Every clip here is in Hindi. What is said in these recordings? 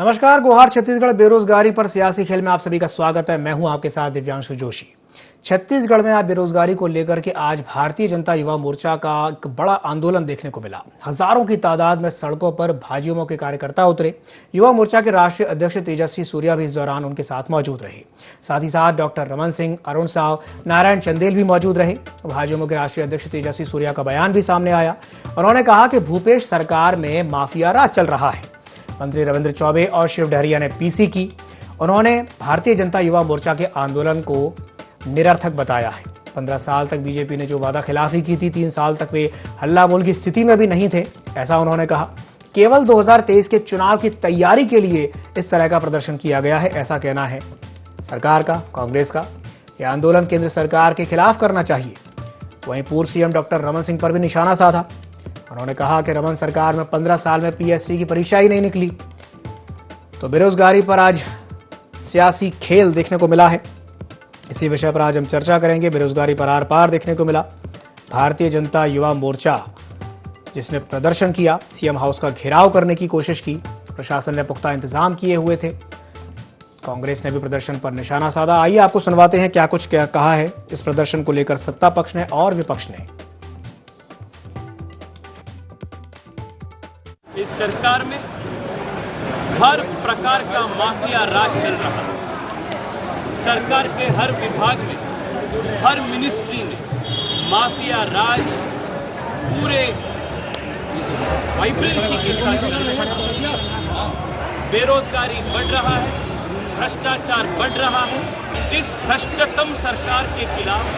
नमस्कार। गुहार छत्तीसगढ़ बेरोजगारी पर सियासी खेल में आप सभी का स्वागत है। मैं हूं आपके साथ दिव्यांशु जोशी। छत्तीसगढ़ में आज बेरोजगारी को लेकर के आज भारतीय जनता युवा मोर्चा का एक बड़ा आंदोलन देखने को मिला। हजारों की तादाद में सड़कों पर भाजयुमो के कार्यकर्ता उतरे। युवा मोर्चा के राष्ट्रीय अध्यक्ष तेजस्वी सूर्या भी इस दौरान उनके साथ मौजूद रहे। साथ ही साथ डॉक्टर रमन सिंह, अरुण साव, नारायण चंदेल भी मौजूद रहे। भाजयुमो के राष्ट्रीय अध्यक्ष तेजस्वी सूर्या का बयान भी सामने आया। उन्होंने कहा कि भूपेश सरकार में माफिया राज चल रहा है। मंत्री रविंद्र चौबे और शिव डहरिया ने पीसी की। उन्होंने भारतीय जनता युवा मोर्चा के आंदोलन को निरर्थक बताया है। 15 साल तक बीजेपी ने जो वादा खिलाफी की थी, 3 साल तक वे हल्ला बोल की स्थिति में भी नहीं थे, ऐसा उन्होंने कहा। केवल 2023 के चुनाव की तैयारी के लिए इस तरह का प्रदर्शन किया गया है, ऐसा कहना है सरकार का, कांग्रेस का। यह आंदोलन केंद्र सरकार के खिलाफ करना चाहिए। वहीं पूर्व सीएम डॉक्टर रमन सिंह पर भी निशाना साधा। उन्होंने कहा कि रमन सरकार में 15 साल में पीएससी की परीक्षा ही नहीं निकली। तो बेरोजगारी पर आज सियासी खेल देखने को मिला है। इसी विषय पर आज हम चर्चा करेंगे। बेरोजगारी पर आर पार देखने को मिला। भारतीय जनता युवा मोर्चा जिसने प्रदर्शन किया, सीएम हाउस का घेराव करने की कोशिश की, प्रशासन ने पुख्ता इंतजाम किए हुए थे। कांग्रेस ने भी प्रदर्शन पर निशाना साधा। आइए आपको सुनवाते हैं क्या कुछ कहा है इस प्रदर्शन को लेकर सत्ता पक्ष ने और विपक्ष ने। इस सरकार में हर प्रकार का माफिया राज चल रहा है। सरकार के हर विभाग में, हर मिनिस्ट्री में माफिया राज पूरे वाइब्रेंसी के साथ चल रहा है। बेरोजगारी बढ़ रहा है, भ्रष्टाचार बढ़ रहा है। इस भ्रष्टतम सरकार के खिलाफ,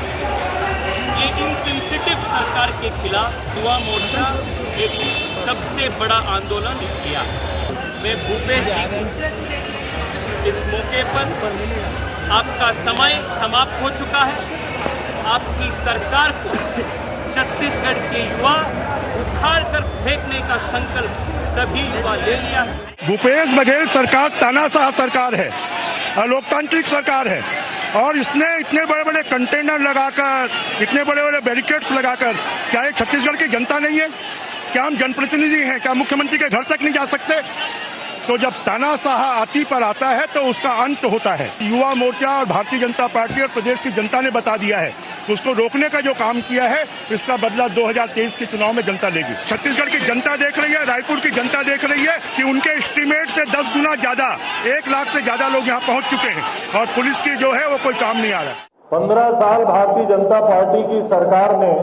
ये इनसेंसिटिव सरकार के खिलाफ युवा मोर्चा एक सबसे बड़ा आंदोलन किया। मैं भूपेश जी को इस मौके पर, आपका समय समाप्त हो चुका है। आपकी सरकार को छत्तीसगढ़ के युवा उखाड़ कर फेंकने का संकल्प सभी युवा ले लिया है। भूपेश बघेल सरकार तानाशाह सरकार है, अलोकतांत्रिक सरकार है और इसने इतने बड़े बड़े कंटेनर लगाकर, इतने बड़े बड़े बैरिकेड्स लगाकर, क्या ये छत्तीसगढ़ की जनता नहीं है? क्या हम जनप्रतिनिधि हैं? क्या मुख्यमंत्री के घर तक नहीं जा सकते? तो जब तानाशाह आती पर आता है तो उसका अंत होता है। युवा मोर्चा और भारतीय जनता पार्टी और प्रदेश की जनता ने बता दिया है, उसको रोकने का जो काम किया है इसका बदला 2023 के चुनाव में जनता लेगी। छत्तीसगढ़ की जनता देख रही है, रायपुर की जनता देख रही है कि उनके एस्टीमेट से 10 गुना ज्यादा, 1 लाख से ज्यादा लोग यहाँ पहुंच चुके हैं और पुलिस की जो है वो कोई काम नहीं आ रहा। 15 साल भारतीय जनता पार्टी की सरकार ने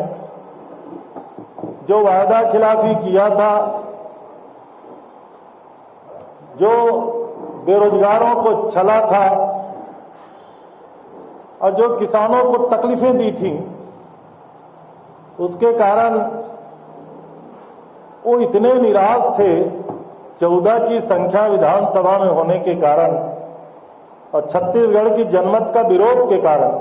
जो वायदा खिलाफी किया था, जो बेरोजगारों को छला था और जो किसानों को तकलीफें दी थी, उसके कारण वो इतने निराश थे। 14 की संख्या विधानसभा में होने के कारण और छत्तीसगढ़ की जनमत का विरोध के कारण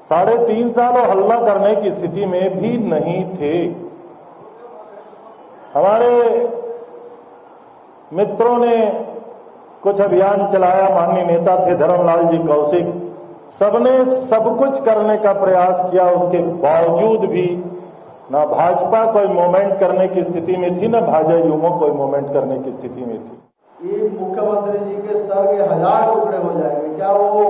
3.5 साल हल्ला करने की स्थिति में भी नहीं थे। हमारे मित्रों ने कुछ अभियान चलाया, माननीय नेता थे धर्मलाल जी कौशिक, सबने सब कुछ करने का प्रयास किया। उसके बावजूद भी ना भाजपा कोई मूवमेंट करने की स्थिति में थी, ना भाजयुमो कोई मूवमेंट करने की स्थिति में थी। ये मुख्यमंत्री जी के सर के 1000 टुकड़े हो जाएंगे। क्या वो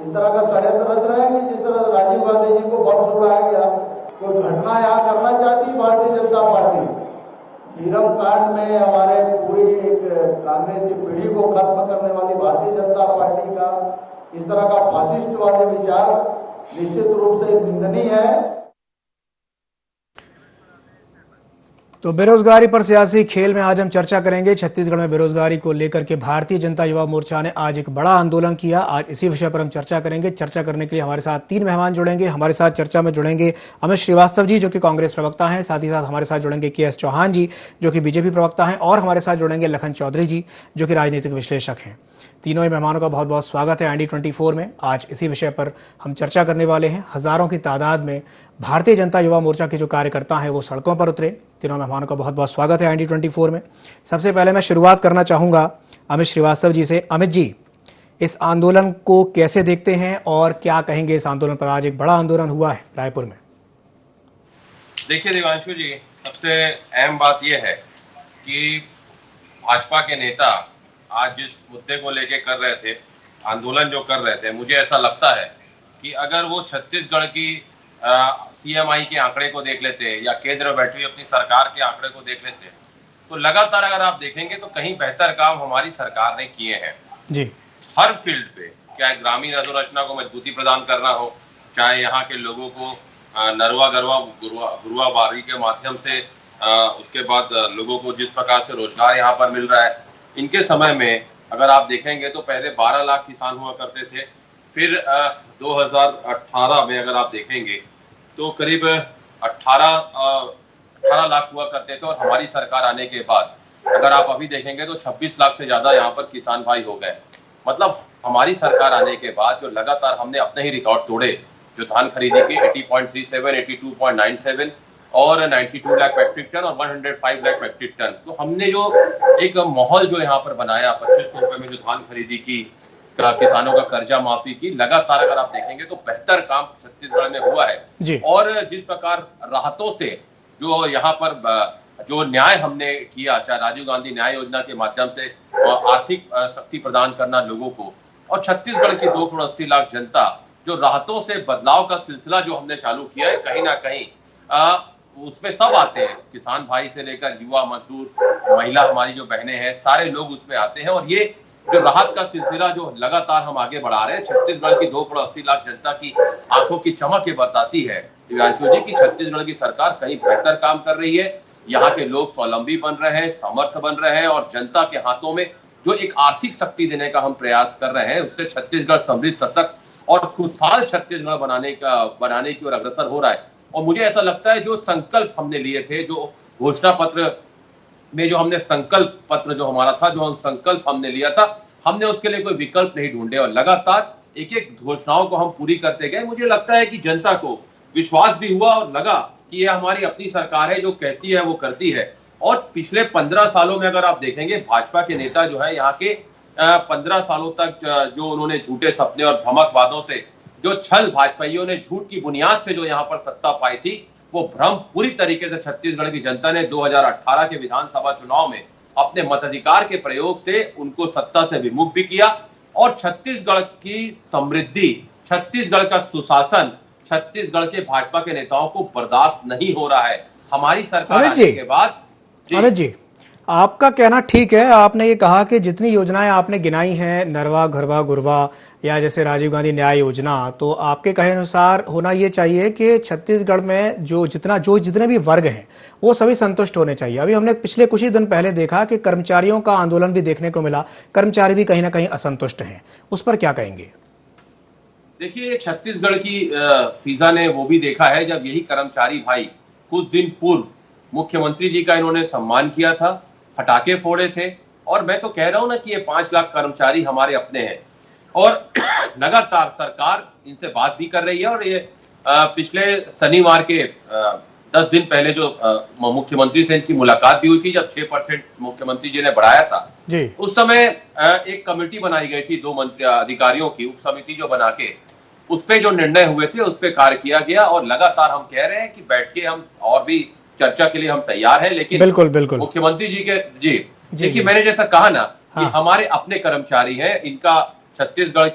इस तरह का षड्यंत्र रच रहे हैं कि जिस तरह राजीव गांधी जी को बम छुड़ाया गया? कोई घटना यहाँ करना चाहती भारतीय जनता पार्टी। हीरम कांड में हमारे पूरी एक कांग्रेस की पीढ़ी को खत्म करने वाली भारतीय जनता पार्टी का इस तरह का फासिस्ट वाले विचार निश्चित रूप से निंदनीय है। तो बेरोजगारी पर सियासी खेल में आज हम चर्चा करेंगे। छत्तीसगढ़ में बेरोजगारी को लेकर के भारतीय जनता युवा मोर्चा ने आज एक बड़ा आंदोलन किया। आज इसी विषय पर हम चर्चा करेंगे। चर्चा करने के लिए हमारे साथ 3 मेहमान जुड़ेंगे। हमारे साथ चर्चा में जुड़ेंगे अमित श्रीवास्तव जी, जो कि कांग्रेस प्रवक्ता हैं। साथ ही साथ हमारे साथ जुड़ेंगे के एस चौहान जी, जो कि बीजेपी प्रवक्ता हैं। और हमारे साथ जुड़ेंगे लखन चौधरी जी, जो कि राजनीतिक विश्लेषक हैं। तीनों ही मेहमानों का बहुत बहुत स्वागत है एनडी 24 में। आज इसी विषय पर हम चर्चा करने वाले हैं। हजारों की तादाद में भारतीय जनता युवा मोर्चा के जो कार्यकर्ता हैं वो सड़कों पर उतरे। तीनों मेहमानों का बहुत बहुत स्वागत है एनडी 24 में। सबसे पहले मैं शुरुआत करना चाहूंगा अमित श्रीवास्तव जी से। अमित जी, इस आंदोलन को कैसे देखते हैं और क्या कहेंगे इस आंदोलन पर? आज एक बड़ा आंदोलन हुआ है रायपुर में। देखिए दिवांशु जी, सबसे अहम बात यह है कि भाजपा के नेता आज जिस मुद्दे को लेके कर रहे थे, आंदोलन जो कर रहे थे, मुझे ऐसा लगता है कि अगर वो छत्तीसगढ़ की सीएमआई के आंकड़े को देख लेते या केंद्र में बैठी हुई अपनी सरकार के आंकड़े को देख लेते, तो लगातार अगर आप देखेंगे तो कहीं बेहतर काम हमारी सरकार ने किए हैं जी। हर फील्ड पे, चाहे ग्रामीण अधोरचना को मजबूती प्रदान करना हो, चाहे यहाँ के लोगों को नरवा गरवा गुरुआ बारी के माध्यम से उसके बाद लोगों को जिस प्रकार से रोजगार यहाँ पर मिल रहा है। इनके समय में अगर आप देखेंगे तो पहले 12 लाख किसान हुआ करते थे, फिर 2018 में अगर आप देखेंगे तो करीब 18 लाख हुआ करते थे, और हमारी सरकार आने के बाद अगर आप अभी देखेंगे तो 26 लाख से ज्यादा यहाँ पर किसान भाई हो गए। मतलब हमारी सरकार आने के बाद जो लगातार हमने अपने ही रिकॉर्ड तोड़े, जो धान खरीदी के 80.37, 82.97 और 92 लाख मैट्रिक टन और 105 लाख मैट्रिक टन, तो हमने जो एक माहौल जो यहाँ पर बनाया, 2500 रुपए में जो धान खरीदी की, किसानों का कर्जा माफी की, लगातार अगर आप देखेंगे तो बेहतर काम छत्तीसगढ़ में हुआ है जी। और जिस प्रकार राहतों से जो यहाँ पर जो न्याय हमने किया, चाहे राजीव गांधी न्याय योजना के माध्यम से आर्थिक शक्ति प्रदान करना लोगों को, और छत्तीसगढ़ की 2 करोड़ 80 लाख जनता जो राहतों से बदलाव का सिलसिला जो हमने चालू किया है, कहीं ना कहीं उसमें सब आते हैं, किसान भाई से लेकर युवा, मजदूर, महिला, हमारी जो बहनें हैं, सारे लोग उसमें आते हैं। और ये जो राहत का सिलसिला जो लगातार हम आगे बढ़ा रहे हैं, छत्तीसगढ़ की 2 करोड़ 80 लाख जनता की आंखों की चमक ये बताती है दिव्यांशु जी की छत्तीसगढ़ की सरकार कहीं बेहतर काम कर रही है। यहाँ के लोग स्वावलंबी बन रहे हैं, समर्थ बन रहे हैं, और जनता के हाथों में जो एक आर्थिक शक्ति देने का हम प्रयास कर रहे हैं, उससे छत्तीसगढ़ समृद्ध, सशक्त और खुशहाल छत्तीसगढ़ बनाने की ओर अग्रसर हो रहा है। और मुझे ऐसा लगता है जो संकल्प हमने लिए थे, जो घोषणा पत्र में जो हमने संकल्प पत्र जो हमारा था, जो हम संकल्प हमने लिया था, हमने उसके लिए कोई विकल्प नहीं ढूंढे और लगातार एक एक घोषणाओं को हम पूरी करते गए। मुझे लगता है कि जनता को विश्वास भी हुआ और लगा कि यह हमारी अपनी सरकार है, जो कहती है वो करती है। और पिछले 15 सालों में अगर आप देखेंगे, भाजपा के नेता जो है यहाँ के 15 सालों तक जो उन्होंने झूठे सपने और भ्रमक वादों से, जो छल भाजपाइयों ने झूठ की बुनियाद से जो यहाँ पर सत्ता पाई थी, वो भ्रम पूरी तरीके से छत्तीसगढ़ की जनता ने 2018 के विधानसभा चुनाव में अपने मताधिकार के प्रयोग से उनको सत्ता से विमुख भी किया। और छत्तीसगढ़ की समृद्धि, छत्तीसगढ़ का सुशासन छत्तीसगढ़ के भाजपा के नेताओं को बर्दाश्त नहीं हो रहा है। हमारी सरकार आने के बाद अमित जी, आपका कहना ठीक है। आपने ये कहा कि जितनी योजनाएं आपने गिनाई हैं, नरवा घरवा गुरवा या जैसे राजीव गांधी न्याय योजना, तो आपके कहे अनुसार होना ये चाहिए कि छत्तीसगढ़ में जितने भी वर्ग हैं वो सभी संतुष्ट होने चाहिए। अभी हमने पिछले कुछ ही दिन पहले देखा कि कर्मचारियों का आंदोलन भी देखने को मिला, कर्मचारी भी कहीं ना कहीं असंतुष्ट हैं, उस पर क्या कहेंगे? देखिए, छत्तीसगढ़ की फीजा ने वो भी देखा है जब यही कर्मचारी भाई कुछ दिन पूर्व मुख्यमंत्री जी का इन्होंने सम्मान किया था, पटाखे फोड़े थे। और मैं तो कह रहा हूं ना कि ये 5 लाख कर्मचारी हमारे अपने हैं और लगातार सरकार इनसे बात भी कर रही है। और ये पिछले शनिवार के 10 दिन पहले जो मुख्यमंत्री से इनकी मुलाकात भी हुई थी, जब 6% मुख्यमंत्री जी ने बढ़ाया था जी। उस समय एक कमेटी बनाई गई थी, 2 मंत्री अधिकारियों की उप समिति जो बना के उस पे जो निर्णय हुए थे उस पे कार्य किया गया। और लगातार हम कह रहे हैं कि बैठ के हम और भी चर्चा के लिए हम तैयार हैं, लेकिन बिल्कुल मुख्यमंत्री जी के देखिए, मैंने जैसा कहा ना कि हमारे अपने कर्मचारी हैं, इनका छत्तीसगढ़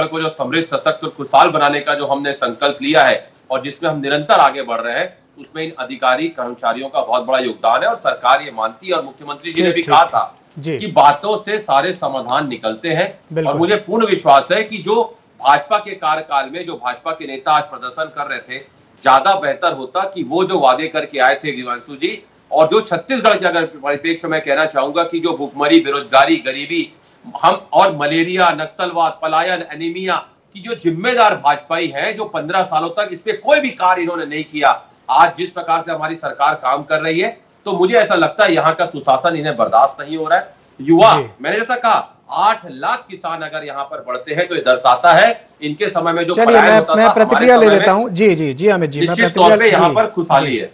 को जो समृद्ध, सशक्त और खुशहाल बनाने का जो हमने संकल्प लिया है और जिसमें हम निरंतर आगे बढ़ रहे हैं, उसमें इन अधिकारी कर्मचारियों का बहुत बड़ा योगदान है और सरकार ये मानती है। और मुख्यमंत्री जी ने भी कहा था कि बातों से सारे समाधान निकलते हैं। और मुझे पूर्ण विश्वास है कि जो भाजपा के कार्यकाल में जो भाजपा के नेता आज प्रदर्शन कर रहे थे, ज्यादा बेहतर होता कि वो जो वादे करके आए थे दिव्यांशु जी, और जो छत्तीसगढ़ के अगर परिप्रेक्ष्य में कहना चाहूंगा कि जो भूखमरी, बेरोजगारी, गरीबी हम और मलेरिया, नक्सलवाद, पलायन, एनीमिया की जो जिम्मेदार भाजपाई है, जो 15 सालों तक इस पे कोई भी कार्य इन्होंने नहीं किया, आज जिस प्रकार से हमारी सरकार काम कर रही है, तो मुझे ऐसा लगता है यहाँ का सुशासन इन्हें बर्दाश्त नहीं हो रहा है। युवा, मैंने जैसा कहा, 8 लाख किसान अगर यहाँ पर बढ़ते हैं तो ये दर्शाता है इनके समय में जो मैं प्रतिक्रिया ले लेता हूँ। जी अमित जी, निश्चित तौर पे यहाँ पर खुशहाली है।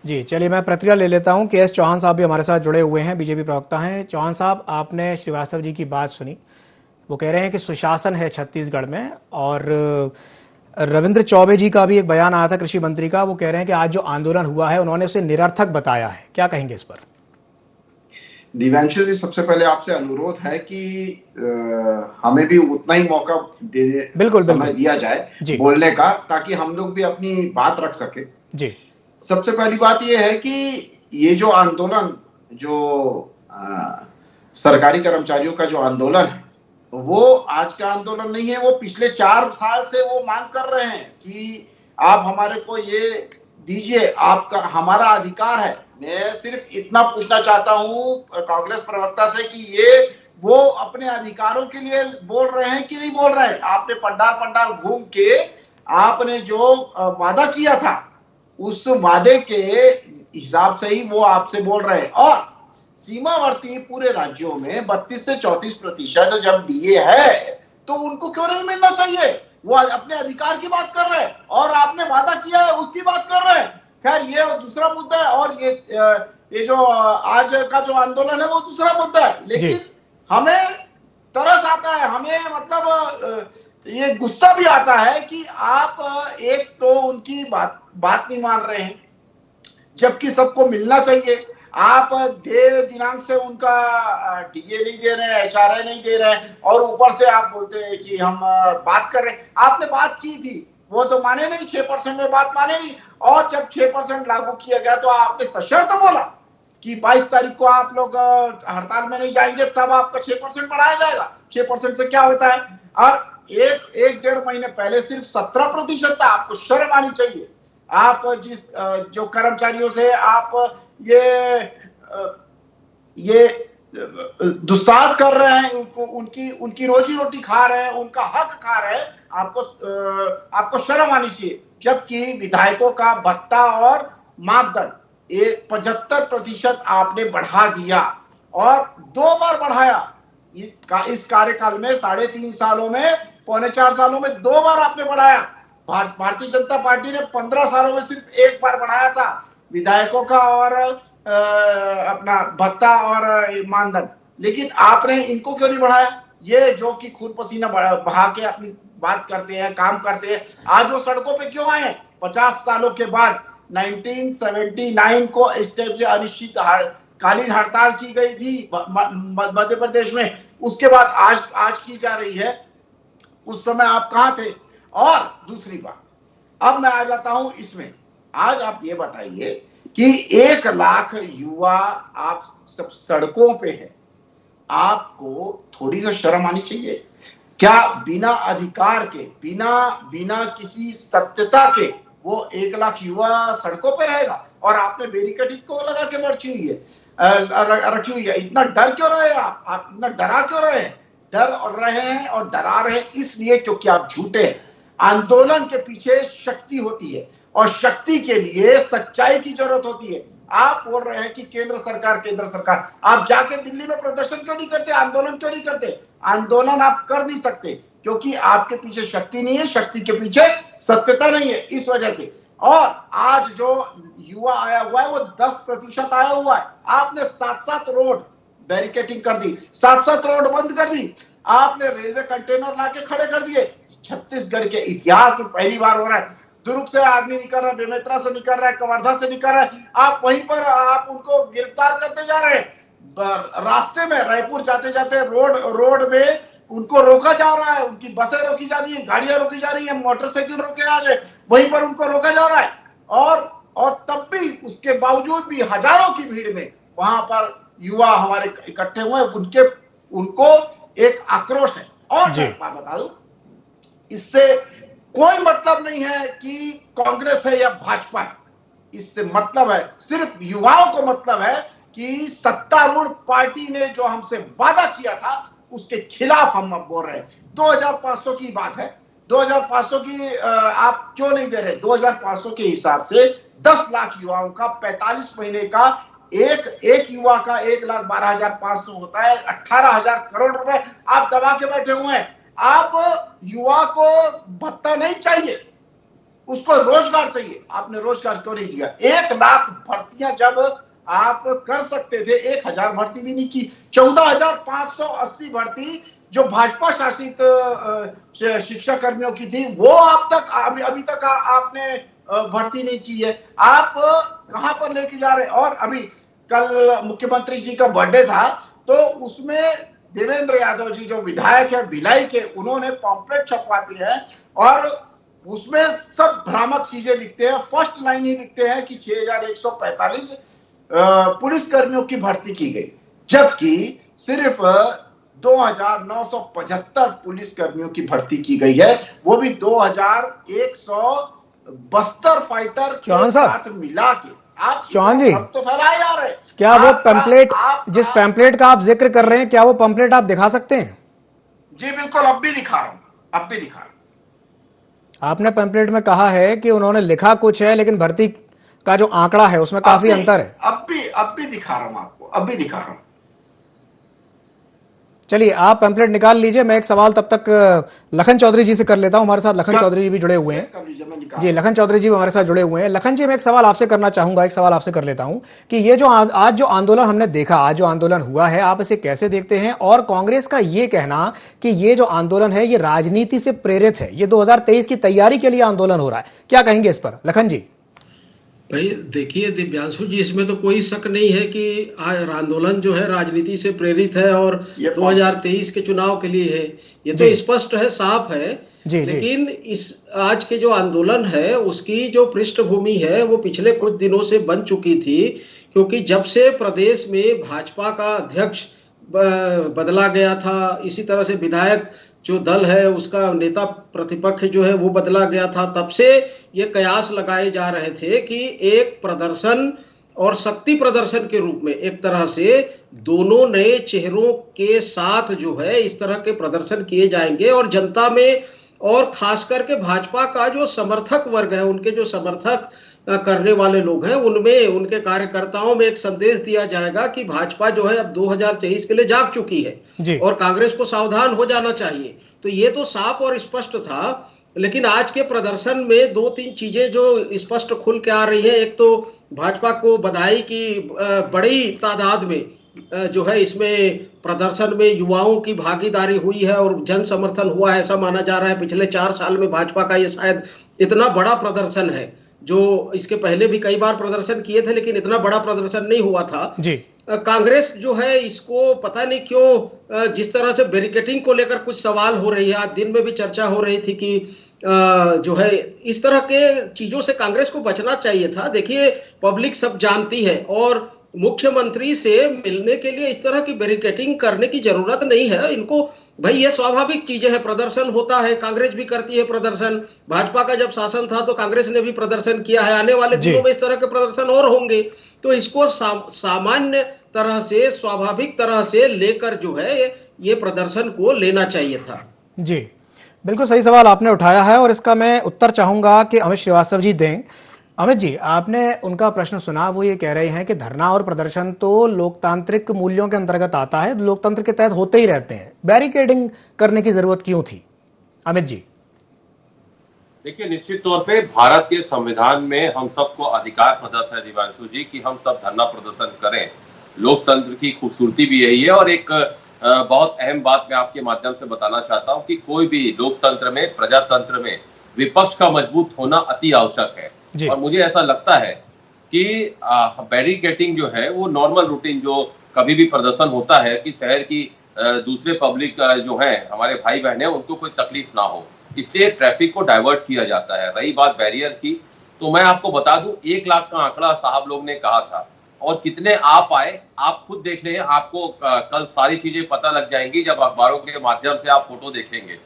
जी चलिए, मैं प्रतिक्रिया ले लेता हूं। के.एस. चौहान साहब भी हमारे साथ जुड़े हुए हैं, बीजेपी प्रवक्ता हैं। चौहान साहब, आपने श्रीवास्तव जी की बात सुनी, वो कह रहे हैं कि सुशासन है छत्तीसगढ़ में। और रविंद्र चौबे जी का भी एक बयान आया था, कृषि मंत्री का, वो कह रहे हैं कि आज जो आंदोलन हुआ है उन्होंने उसे निरर्थक बताया है। क्या कहेंगे इस पर? दिव्यांशु जी, सबसे पहले आपसे अनुरोध है कि हमें भी उतना ही मौका देने समय दिया जाए बोलने का, ताकि हम लोग भी अपनी बात रख सके जी। सबसे पहली बात यह है कि ये जो आंदोलन, जो सरकारी कर्मचारियों का जो आंदोलन है, वो आज का आंदोलन नहीं है। वो पिछले 4 साल से वो मांग कर रहे हैं कि आप हमारे को ये दीजिए, आपका हमारा अधिकार है। मैं सिर्फ इतना पूछना चाहता हूं कांग्रेस प्रवक्ता से कि ये वो अपने अधिकारों के लिए बोल रहे हैं कि नहीं बोल रहे हैं। आपने पंडाल घूम के आपने जो वादा किया था, उस वादे के हिसाब से ही वो आपसे बोल रहे हैं। और सीमावर्ती पूरे राज्यों में 32 से 34% जब डीए है, तो उनको क्यों नहीं मिलना चाहिए? वो अपने अधिकार की बात कर रहे हैं और आपने वादा किया है उसकी बात कर रहे हैं। खैर, ये दूसरा मुद्दा है, और ये जो आज का जो आंदोलन है वो दूसरा मुद्दा है। लेकिन हमें तरस आता है, हमें मतलब ये गुस्सा भी आता है कि आप एक तो उनकी बात नहीं मान रहे हैं, जबकि सबको मिलना चाहिए। आप दिनांक से उनका डीए नहीं दे रहे हैं, एचआरए नहीं दे रहे हैं, और ऊपर से आप बोलते हैं कि हम बात कर रहे हैं। आपने बात की थी, वो तो माने नहीं, 6% में बात माने नहीं। और जब 6% लागू किया गया तो आपने सशर्त बोला कि 22 तारीख को आप लोग हड़ताल में नहीं जाएंगे, तब आपका 6% बढ़ाया जाएगा। 6% से क्या होता है? और एक 1.5 महीने पहले सिर्फ 17% था। आपको शर्म आनी चाहिए। आप जो कर्मचारियों से आप ये दुस्साहत कर रहे हैं, उनकी रोजी रोटी खा रहे हैं, उनका हक खा रहे हैं, आपको शर्म आनी चाहिए। जबकि विधायकों का भत्ता और मापदंड 75% आपने बढ़ा दिया, और 2 बार बढ़ाया। इस कार्यकाल में 3.5 सालों में, 3.25 सालों में 2 बार आपने बढ़ाया। भारतीय जनता पार्टी ने 15 सालों में सिर्फ 1 बार बढ़ाया था विधायकों का और अपना भत्ता और मानदंड। लेकिन आपने इनको क्यों नहीं बढ़ाया? ये जो कि खून पसीना बहा के अपनी बात करते हैं, काम करते हैं, आज वो सड़कों पे क्यों आए? 50 सालों के बाद 1979 को इस टाइप से अनिश्चितकालीन हड़ताल की गई थी मध्य प्रदेश में, उसके बाद आज की जा रही है। उस समय आप कहां थे? और दूसरी बात, अब मैं आ जाता हूं इसमें। आज आप ये बताइए कि 1 लाख युवा आप सब सड़कों पे हैं, आपको थोड़ी तो शर्म आनी चाहिए। क्या बिना अधिकार के, बिना किसी सत्यता के वो 1 लाख युवा सड़कों पे रहेगा? और आपने बैरिकेड को लगा के रखी हुई है। इतना डर क्यों रहे आप इतना डरा क्यों रहे हैं? डर रहे हैं और डरा रहे हैं इसलिए क्योंकि आप झूठे हैं। आंदोलन के पीछे शक्ति होती है, और शक्ति के लिए सच्चाई की जरूरत होती है। आप बोल रहे हैं कि केंद्र सरकार, आप जाके दिल्ली में प्रदर्शन क्यों नहीं करते? आंदोलन क्यों नहीं करते? आंदोलन आप कर नहीं सकते क्योंकि आपके पीछे शक्ति नहीं है, शक्ति के पीछे सत्यता नहीं है, इस वजह से। और आज जो युवा आया हुआ है वो 10% आया हुआ है। आपने 7 रोड बैरिकेटिंग कर दी, 7 रोड बंद कर दी, आपने रेलवे कंटेनर लाके खड़े कर दिए। छत्तीसगढ़ के इतिहास में पहली बार हो रहा है। दुर्ग से आदमी निकल रहा है, बेमेतरा से निकल रहा है, कवर्धा से निकल रहा है, आप वहीं पर आप उनको गिरफ्तार करते जा रहे हैं। रास्ते में रायपुर जाते जाते रोड में उनको रोका जा रहा है, उनकी बसें रोकी जा रही है, गाड़ियां रोकी जा रही है, मोटरसाइकिल रोके जा रहे हैं, वहीं पर उनको रोका जा रहा है। और तब भी, उसके बावजूद भी हजारों की भीड़ में वहां पर युवा हमारे इकट्ठे हुए, उनको एक आक्रोश है। और मैं बता दूं, इससे कोई मतलब नहीं है कि कांग्रेस है या भाजपा है। इससे मतलब है, सिर्फ युवाओं को मतलब है कि सत्तारूढ़ पार्टी ने जो हमसे वादा किया था उसके खिलाफ हम बोल रहे हैं। 2500 की बात है, 2500 की आप क्यों नहीं दे रहे? 2500 के हिसाब से 10 लाख युवाओं का 45 महीने का एक युवा का 1,12,500 होता है, 18,000 करोड़ रुपए आप दबा के बैठे हुए हैं। आप युवा को भत्ता नहीं चाहिए, उसको रोजगार चाहिए। आपने रोजगार क्यों नहीं दिया? 1 लाख भर्तियां जब आप कर सकते थे, 1000 भर्ती भी नहीं की। 14,580 भर्ती जो भाजपा शासित शिक्षा कर्मियों की थी, वो अभी तक आपने भर्ती नहीं की है। आप कहां पर लेके जा रहे हैं? और अभी कल मुख्यमंत्री जी का बर्थडे था, तो उसमें देवेंद्र यादव जी जो विधायक है भिलाई के, उन्होंने पॉम्पलेट छपवा दिए हैं और उसमें सब भ्रामक चीजें लिखते हैं। फर्स्ट लाइन ही लिखते हैं कि 6145 पुलिस कर्मियों की भर्ती की गई, जबकि सिर्फ 2975 पुलिस कर्मियों की भर्ती की गई है, वो भी 2172 फाइटर के साथ मिला के। आप चौहान जी, तो फैलाए जा रहे हैं। क्या वो पैम्पलेट, जिस पैम्पलेट का आप जिक्र कर रहे हैं, क्या वो पैम्पलेट आप दिखा सकते हैं? जी बिल्कुल, अब भी दिखा रहा हूं, अब भी दिखा रहा हूं। आपने पैम्पलेट में कहा है कि उन्होंने लिखा कुछ है, लेकिन भर्ती का जो आंकड़ा है उसमें काफी अंतर है। अब भी दिखा रहा हूं आपको, अब भी दिखा रहा हूं। चलिए, आप पैम्पलेट निकाल लीजिए, मैं एक सवाल तब तक लखन चौधरी जी से कर लेता हूं। हमारे साथ लखन चौधरी जी भी जुड़े हुए हैं। जी, लखन चौधरी जी भी हमारे साथ जुड़े हुए हैं। लखन जी, मैं एक सवाल आपसे करना चाहूंगा, एक सवाल आपसे कर लेता हूं कि ये जो आज जो आंदोलन हमने देखा, आज जो आंदोलन हुआ है, आप इसे कैसे देखते हैं? और कांग्रेस का ये कहना कि ये जो आंदोलन है ये राजनीति से प्रेरित है, ये 2023 की तैयारी के लिए आंदोलन हो रहा है, क्या कहेंगे इस पर लखन जी? भाई देखिए दिव्यांशु जी, इसमें तो कोई शक नहीं है कि आंदोलन जो है राजनीति से प्रेरित है और 2023 के चुनाव के लिए है, ये तो स्पष्ट है, साफ है। लेकिन इस आज के जो आंदोलन है उसकी जो पृष्ठभूमि है वो पिछले कुछ दिनों से बन चुकी थी, क्योंकि जब से प्रदेश में भाजपा का अध्यक्ष बदला गया था, इसी तरह से विधायक जो दल है उसका नेता प्रतिपक्ष जो है वो बदला गया था, तब से ये कयास लगाए जा रहे थे कि एक प्रदर्शन और शक्ति प्रदर्शन के रूप में एक तरह से दोनों नए चेहरों के साथ जो है इस तरह के प्रदर्शन किए जाएंगे और जनता में और खास करके भाजपा का जो समर्थक वर्ग है, उनके जो समर्थक करने वाले लोग हैं, उनमें उनके कार्यकर्ताओं में एक संदेश दिया जाएगा कि भाजपा जो है अब 2023 के लिए जाग चुकी है और कांग्रेस को सावधान हो जाना चाहिए। तो ये तो साफ और स्पष्ट था। लेकिन आज के प्रदर्शन में दो तीन चीजें जो स्पष्ट खुल के आ रही है, एक तो भाजपा को बधाई की बड़ी तादाद में जो है इसमें प्रदर्शन में युवाओं की भागीदारी हुई है और जन समर्थन हुआ है, ऐसा माना जा रहा है। पिछले 4 साल में भाजपा का ये शायद इतना बड़ा प्रदर्शन है, जो इसके पहले भी कई बार प्रदर्शन किए थे लेकिन इतना बड़ा प्रदर्शन नहीं हुआ था जी। कांग्रेस जो है इसको पता नहीं क्यों जिस तरह से बैरिकेडिंग को लेकर कुछ सवाल हो रही है, आज दिन में भी चर्चा हो रही थी कि जो है इस तरह के चीजों से कांग्रेस को बचना चाहिए था। देखिए, पब्लिक सब जानती है और मुख्यमंत्री से मिलने के लिए इस तरह की बैरिकेडिंग करने की जरूरत नहीं है इनको। भाई ये स्वाभाविक चीजें हैं, प्रदर्शन होता है, कांग्रेस भी करती है प्रदर्शन। भाजपा का जब शासन था तो कांग्रेस ने भी प्रदर्शन किया है, आने वाले दिनों में इस तरह के प्रदर्शन और होंगे। तो इसको सामान्य तरह से, स्वाभाविक तरह से लेकर जो है ये प्रदर्शन को लेना चाहिए था। जी, बिल्कुल सही सवाल आपने उठाया है और इसका मैं उत्तर चाहूंगा कि अमित श्रीवास्तव जी दें। अमित जी, आपने उनका प्रश्न सुना, वो ये कह रहे हैं कि धरना और प्रदर्शन तो लोकतांत्रिक मूल्यों के अंतर्गत आता है, लोकतंत्र के तहत होते ही रहते हैं, बैरिकेडिंग करने की जरूरत क्यों थी? अमित जी, देखिए, निश्चित तौर पे भारत के संविधान में हम सबको अधिकार प्रदत्त है दिव्यांशु जी कि हम सब धरना प्रदर्शन करें। लोकतंत्र की खूबसूरती भी यही है और एक बहुत अहम बात मैं आपके माध्यम से बताना चाहता हूं कि कोई भी लोकतंत्र में, प्रजातंत्र में विपक्ष का मजबूत होना अति आवश्यक है। और मुझे ऐसा लगता है कि बैरिकेडिंग जो है वो नॉर्मल रूटीन जो कभी भी प्रदर्शन होता है कि शहर की दूसरे पब्लिक जो है हमारे भाई बहन है उनको कोई तकलीफ ना हो, इसलिए ट्रैफिक को डाइवर्ट किया जाता है। रही बात बैरियर की, तो मैं आपको बता दूं 1 लाख का आंकड़ा साहब लोग ने कहा था और कितने आप आए आप खुद देख लें, आपको कल सारी चीजें पता लग जाएंगी जब अखबारों के माध्यम से आप फोटो देखेंगे।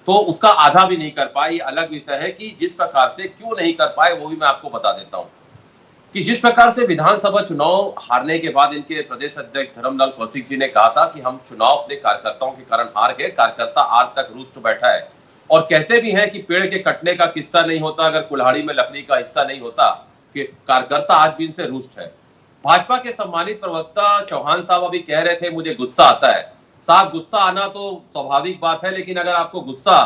तो उसका आधा भी नहीं कर पाए, ये अलग विषय है कि जिस प्रकार से क्यों नहीं कर पाए वो भी मैं आपको बता देता हूं कि जिस प्रकार से विधानसभा चुनाव हारने के बाद इनके प्रदेश अध्यक्ष धर्मलाल कौशिक जी ने कहा था कि हम चुनाव अपने कार्यकर्ताओं के कारण हार गए, कार्यकर्ता आज तक रुष्ट बैठा है और कहते भी हैं कि पेड़ के कटने का किस्सा नहीं होता अगर कुल्हाड़ी में लकड़ी का हिस्सा नहीं होता, कि कार्यकर्ता आज भी इनसे रुष्ट है। भाजपा के सम्मानित प्रवक्ता चौहान साहब अभी कह रहे थे मुझे गुस्सा आता है। साहब, गुस्सा आना तो स्वाभाविक बात है, लेकिन अगर आपको गुस्सा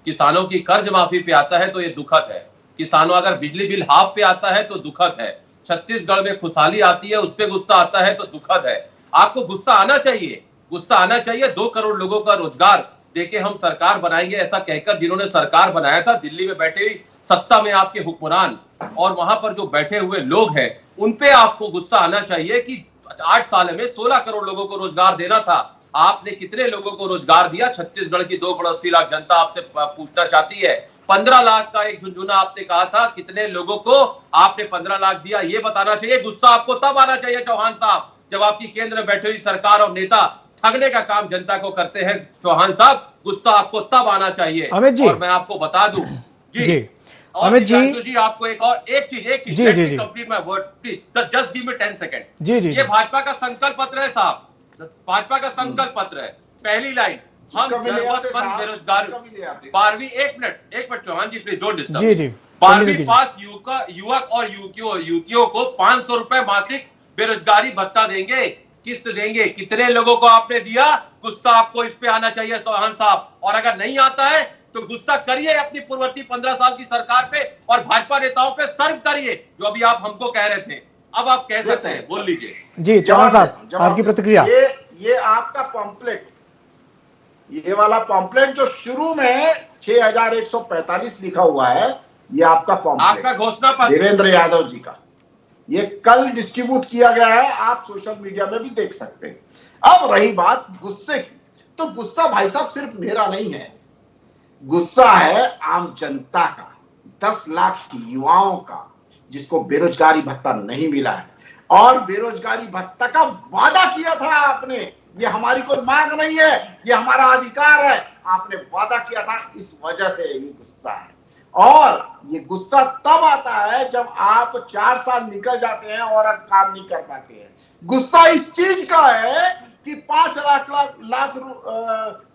किसानों की कर्ज माफी पे आता है तो ये दुखद है। किसानों अगर बिजली बिल हाफ पे आता है तो दुखद है। छत्तीसगढ़ में खुशहाली आती है उस पे गुस्सा आता है तो दुखद है। आपको गुस्सा आना चाहिए, गुस्सा आना चाहिए। 2 करोड़ लोगों का रोजगार देके हम सरकार बनाएंगे ऐसा कहकर जिन्होंने सरकार बनाया था, दिल्ली में बैठे हुई सत्ता में आपके हुक्मरान और वहां पर जो बैठे हुए लोग हैं उन पे आपको गुस्सा आना चाहिए कि 8 साल में 16 करोड़ लोगों को रोजगार देना था। आपने कितने लोगों को रोजगार दिया? छत्तीसगढ़ की 2 करोड़ 80 लाख जनता आपसे पूछना चाहती है। 15 लाख का एक झुंझुना आपने कहा था, कितने लोगों को आपने 15 लाख दिया? ये बताना चाहिए। गुस्सा आपको तब आना चाहिए चौहान साहब, जब आपकी केंद्र में बैठी हुई सरकार और नेता ठगने का काम जनता को करते हैं। चौहान साहब, गुस्सा आपको तब आना चाहिए। अमित जी, और मैं आपको बता दूं जी अमित जी आपको एक चीज जी complete my word please, just give me 10 second. जी ये भाजपा का संकल्प पत्र है साहब, भाजपा का संकल्प पत्र है। पहली लाइन, हम जरूरतमंद बेरोजगार 12वीं, एक minute Chauhan ji please don't disturb. जी 12वीं पास युवक और युवतियों को 500 रुपए मासिक बेरोजगारी भत्ता देंगे, किस्त देंगे। कितने लोगों को आपने दिया? गुस्सा आपको इस पे आना चाहिए चौहान साहब। और अगर नहीं आता है तो गुस्सा करिए अपनी पूर्ववर्ती 15 साल की सरकार पे और भाजपा नेताओं पे सर्व करिए, जो अभी आप हमको कह रहे थे। अब आप कह सकते हैं, बोल लीजिए। जी चौहान साहब, आपकी प्रतिक्रिया। ये आपका पॉम्पलेट, ये वाला पॉम्पलेट जो शुरू में 6145 लिखा हुआ है, ये आपका पॉम्पलेट, आपका घोषणा पत्र देवेंद्र यादव जी का। ये कल डिस्ट्रीब्यूट किया गया है, आप सोशल मीडिया में भी देख सकते हैं। अब रही बात गुस्से की, तो गुस्सा भाई साहब सिर्फ मेरा नहीं है, गुस्सा है आम जनता का, 10 लाख युवाओं का, जिसको बेरोजगारी भत्ता नहीं मिला है। और बेरोजगारी भत्ता का वादा किया था आपने, ये हमारी कोई मांग नहीं है, ये हमारा अधिकार है, आपने वादा किया था, इस वजह से ये गुस्सा है। और ये गुस्सा तब आता है जब आप 4 साल निकल जाते हैं और अब काम नहीं कर पाते हैं। गुस्सा इस चीज का है कि 5 लाख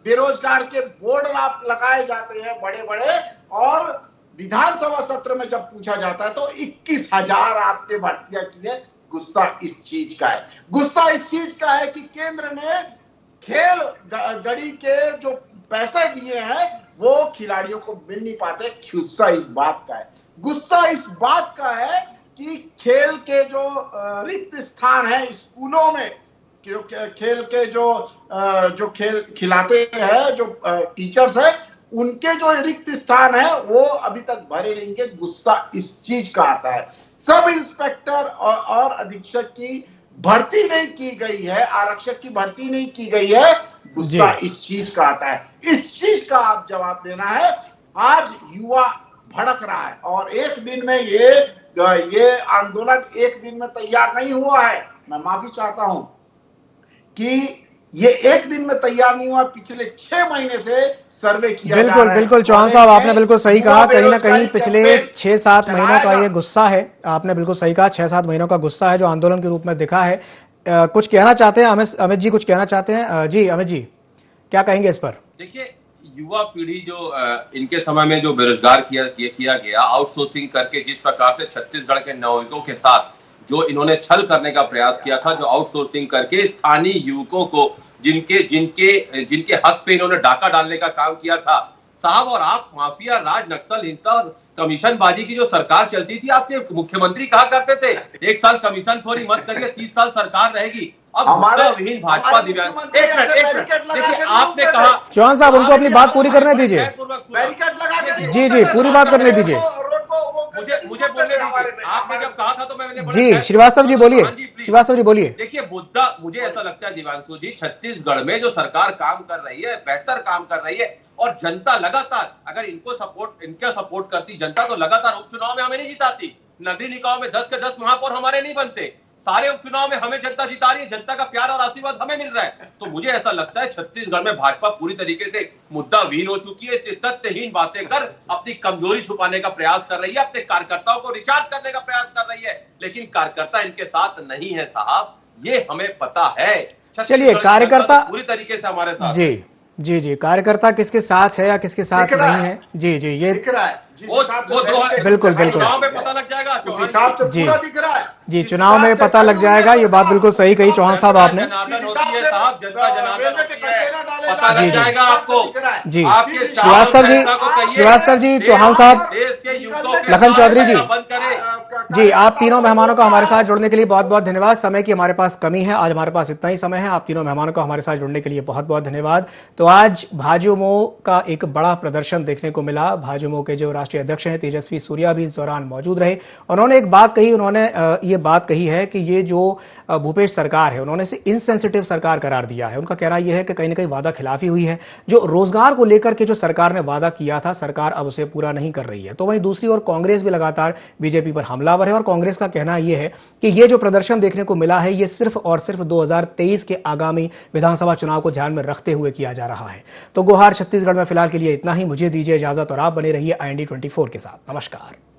बेरोजगार के बोर्ड लगाए जाते हैं बड़े बड़े, और विधानसभा सत्र में जब पूछा जाता है तो 21,000 आपने भर्तियां की है। गुस्सा इस चीज का है। गुस्सा इस चीज का है कि केंद्र ने खेल गड़ी के जो पैसे दिए हैं वो खिलाड़ियों को मिल नहीं पाते। गुस्सा इस बात का है। गुस्सा इस बात का है कि खेल के जो रिक्त स्थान है स्कूलों में, खेल के जो खेल खिलाते हैं, जो टीचर्स है, उनके जो रिक्त स्थान है वो अभी तक भरे नहीं है। गुस्सा इस चीज का आता है। सब इंस्पेक्टर और अधीक्षक की भर्ती नहीं की गई है, आरक्षक की भर्ती नहीं की गई है। गुस्सा इस चीज का आता है। इस चीज का आप जवाब देना है। आज युवा भड़क रहा है और एक दिन में ये आंदोलन एक दिन में तैयार नहीं हुआ है। मैं माफी चाहता हूं कि ये एक दिन में तैयार नहीं हुआ, पिछले 6 महीने से सर्वे किया जा रहा है। बिल्कुल चौहान साहब, आपने बिल्कुल सही कहा। कहीं ना कहीं पिछले 6-7 महीनों का ये गुस्सा है। आपने बिल्कुल सही कहा, 6-7 महीनों का गुस्सा है जो आंदोलन के रूप में दिखा है। कुछ कहना चाहते हैं अमित जी, कुछ कहना चाहते हैं? जी अमित जी, क्या कहेंगे इस पर? देखिए, युवा पीढ़ी जो इनके समय में जो बेरोजगार किया गया, आउटसोर्सिंग करके जिस प्रकार से छत्तीसगढ़ के नवयुवकों के साथ जो इन्होंने छल करने का प्रयास किया था, जो आउटसोर्सिंग करके स्थानीय युवकों को जिनके हक पे इन्होंने डाका डालने का काम किया था साहब। और आप माफिया राज, नक्सल हिंसा और कमीशनबाजी की जो सरकार चलती थी, आपके मुख्यमंत्री कहा करते थे 1 साल कमीशन खोरी मत करिए, 30 साल सरकार रहेगी। अब विहीन भाजपा दिव्यांग, एक मिनट देखिए, आपने कहा चौहान साहब उनको अपनी बात पूरी करने दीजिए। जी पूरी बात करने दीजिए। मुझे बोलने दीजिए। आपने जब कहा था तो मैंने जी श्रीवास्तव जी बोलिए। श्रीवास्तव जी बोलिए। देखिए, मुद्दा मुझे ऐसा लगता है दिव्यांशु जी, छत्तीसगढ़ में जो सरकार काम कर रही है, बेहतर काम कर रही है, और जनता लगातार, अगर इनका सपोर्ट करती जनता तो लगातार उपचुनाव में हमें नहीं जिताती। नगरीय निकायों में 10 के 10 महापौर हमारे नहीं बनते। सारे उपचुनाव में हमें जनता जिता रही है, जनता का प्यार और आशीर्वाद हमें मिल रहा है। तो मुझे ऐसा लगता है छत्तीसगढ़ में भाजपा पूरी तरीके से मुद्दा विहीन हो चुकी है। इसलिए तथ्यहीन बातें कर अपनी कमजोरी छुपाने का प्रयास कर रही है, अपने कार्यकर्ताओं को रिचार्ज करने का प्रयास कर रही है, लेकिन कार्यकर्ता इनके साथ नहीं है साहब, ये हमें पता है। चलिए, कार्यकर्ता पूरी तरीके से हमारे साथ। जी कार्यकर्ता किसके साथ है या किसके साथ नहीं है, जी ये दिख रहा है। बिल्कुल चुनाव में पता लग जाएगा। उस हिसाब से पूरा दिख रहा है। जी चुनाव में पता लग जाएगा। ये बात बिल्कुल सही कही चौहान साहब आपने। पता लग जाएगा आपको। जी श्रीवास्तव जी, चौहान साहब, लखन चौधरी जी, जी, आप तीनों मेहमानों का हमारे साथ जुड़ने के लिए बहुत बहुत धन्यवाद। समय की हमारे पास कमी है, आज हमारे पास इतना ही समय है। आप तीनों मेहमानों का हमारे साथ जुड़ने के लिए बहुत बहुत धन्यवाद। तो आज भाजयुमो का एक बड़ा प्रदर्शन देखने को मिला। भाजयुमो के जो राष्ट्रीय अध्यक्ष हैं तेजस्वी सूर्या भी इस दौरान मौजूद रहे। उन्होंने एक बात कही, उन्होंने ये बात कही है कि ये जो भूपेश सरकार है उन्होंने इसे इनसेंसिटिव सरकार करार दिया है। उनका कहना यह है कि कहीं ना कहीं वादा खिलाफी हुई है। जो रोजगार को लेकर के जो सरकार ने वादा किया था, सरकार अब उसे पूरा नहीं कर रही है। तो वहीं दूसरी ओर कांग्रेस भी लगातार बीजेपी पर हमलावर है और कांग्रेस का कहना यह है कि यह जो प्रदर्शन देखने को मिला है, यह सिर्फ और सिर्फ 2023 के आगामी विधानसभा चुनाव को ध्यान में रखते हुए किया जा रहा है। तो गुहार छत्तीसगढ़ में फिलहाल के लिए इतना ही। मुझे दीजिए इजाजत और आप बने रहिए IND 24 के साथ। नमस्कार।